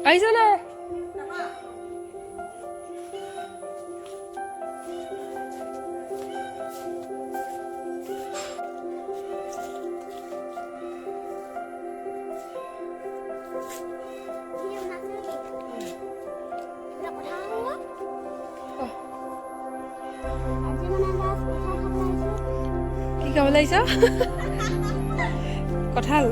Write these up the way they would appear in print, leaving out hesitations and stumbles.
আহিছে নে? কি খাবলৈ আহিছ? কঁঠাল।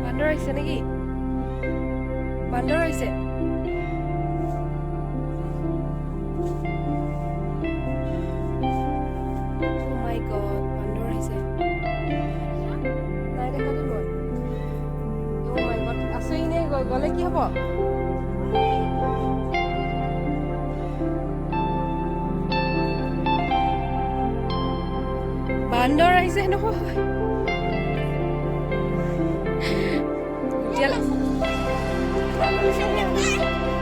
বান্দৰ আহিছে নেকি? বান্দৰ আহিছে। Oh my God, বান্দৰ আহিছে। নাই দেখা দেই মই। Oh my God, আছেই নে? গ'লে কি হ'ব? বান্দৰ আহিছে নহয়।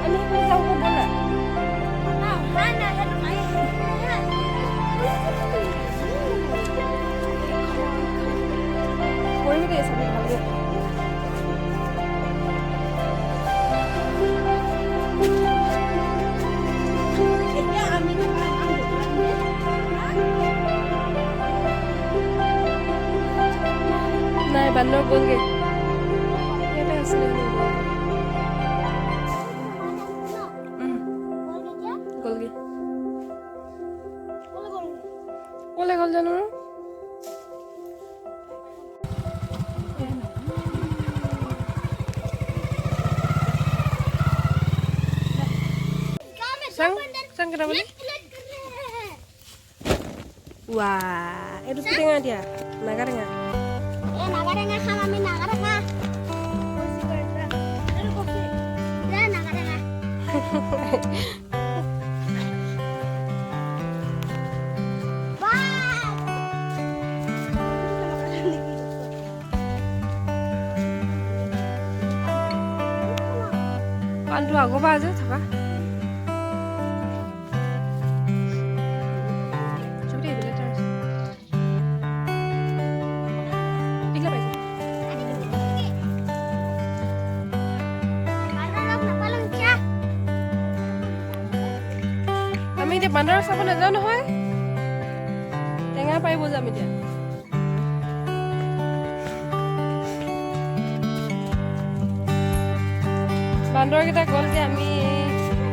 আমি যাওঁ ব'লা। কৰিবি দেই চাবি ভালকে। নাই বান্দৰ গ'লগে। ইয়াতে আছিলে গ'লগে। ক'লে গ'ল জানো? sang kenapa nih? Wah, itu setengah dia. Nagarnya. Nagarnya kami nagarnya. Pandu aku apa aja, coba. আমি এতিয়া বান্দৰ চাব নাযাওঁ নহয়। টেঙা পাৰিব যাম এতিয়া। বান্দৰকেইটা গ'লগে, আমি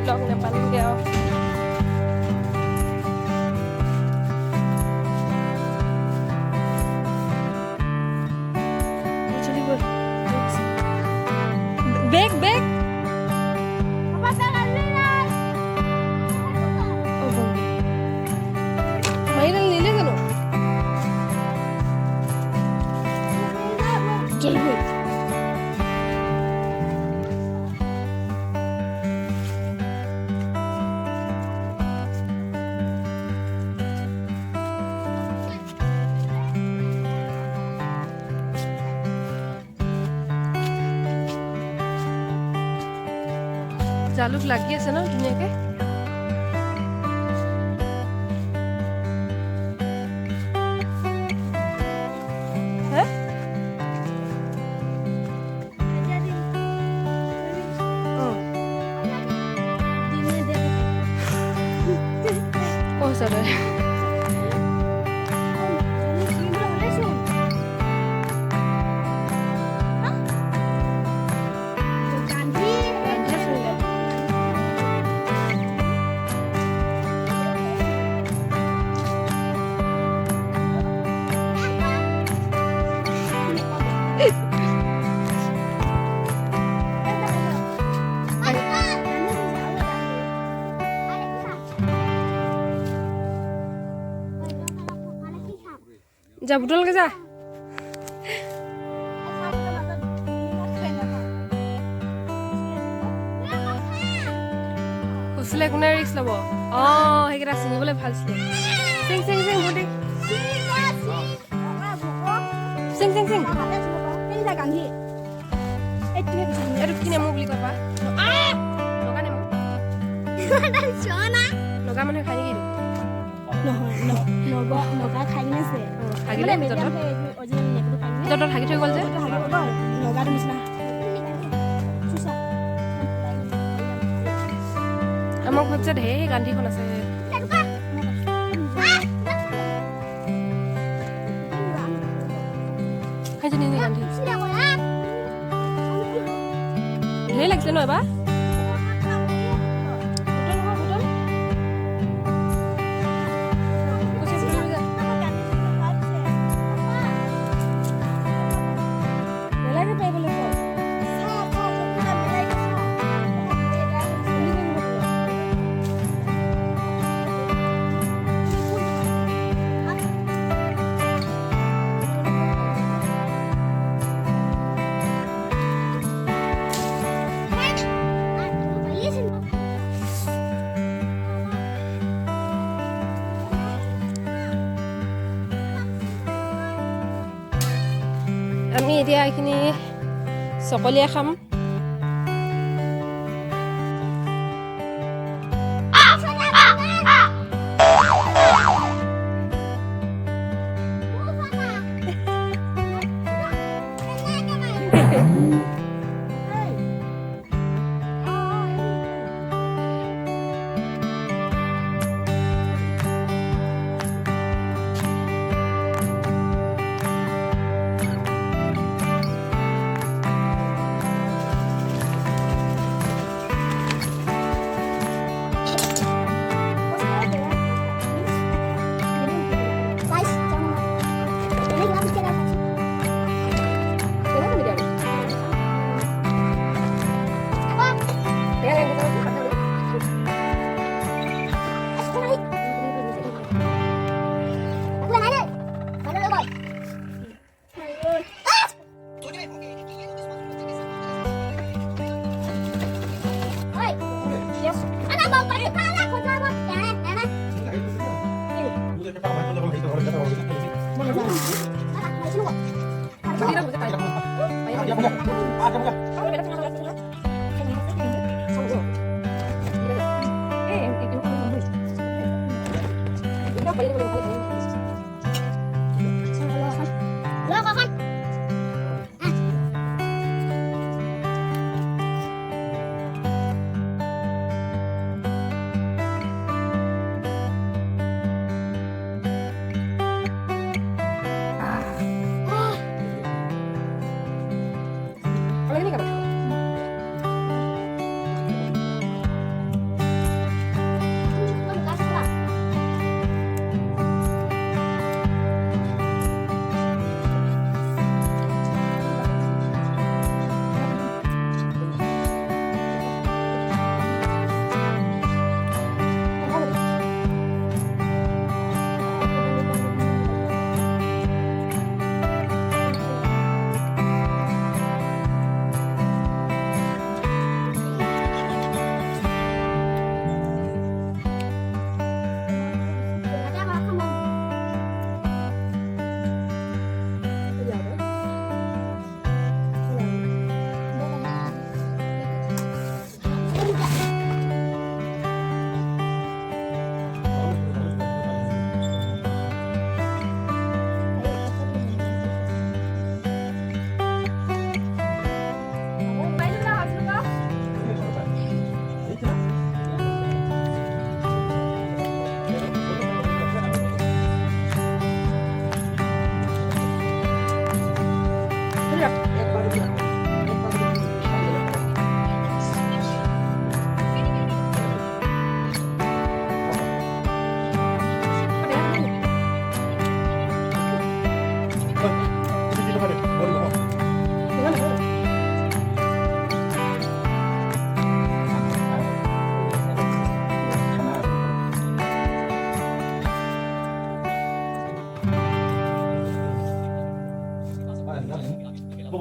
লগ নাপালোঁগে আৰু। বেগ বেগ মাইডাল নিলে জানো? জলদি জালুক লাগি আছে ন ধুনীয়াকে। যা বুটলকে যা খুচলে কোনে ৰিক্স ল'ব সেইকেইটা ছিঙিবলৈ ভাল আছিলে চিং চিং চিং বুটি চিং চিং চিং এইটো কি নেমু বুলি কবা লগা নেমু লগা মানুহে খাই নেকি য'ত থাকি থৈ গ'ল যে আমাৰ ঘৰত যে ঢেৰ গান্ধীখন আছে খাইছে নি গান্ধী ঢেৰ লাগিছে ন এবাৰ আমি এতিয়া এইখিনি চকলীয়া খাম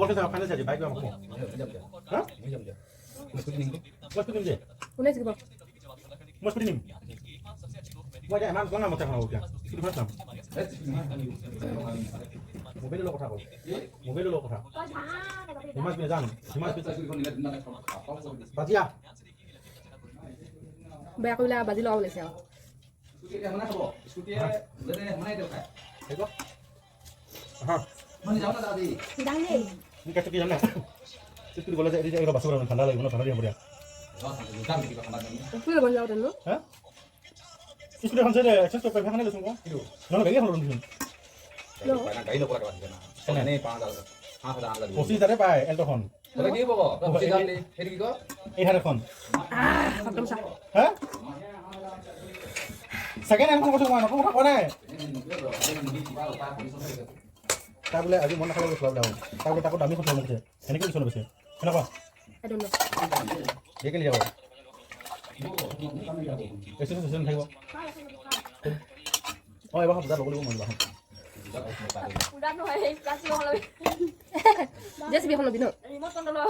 বলতে যাও ফাইনাল আছে বাইক আমাকে হ্যাঁ মস্ত নিম যে কোনে শিকিব মস্ত নিম মই যে ইমান কোন মতে খাও এতিয়া কি ভাত খাম মোবাইলৰ কথা কও মোবাইলৰ কথা হিমাস মে জান হিমাস বাজিয়া বেয়া কৰিলে বাজি লগাব লৈছে আৰু দেখো হ্যাঁ ডাঙে ini kacau kian lah. Itu di bola jadi kalau basah orang kandal lagi, mana kandal yang beriak. ফুল বন যাওঁ তেনো Hah? Itu sudah kan saya, saya stop pegang ini langsung kok. Nono bagi kalau langsung. Posisi tadi pak, eltohon. Ini ada kon. খতম চা Hah? Second yang kamu cuma, kamu apa nih? Tak boleh, aja mana kalau keluar daun. Tak boleh takut kami kontrol mungkin. Ini kan disuruh bersih. Kenapa? I don't know Dia kan jawab. Itu susun thay kok. Oh, ibu harus dapat boleh mau ibu. udah no hay casi ho lo Dia sih bilang lebih no remote control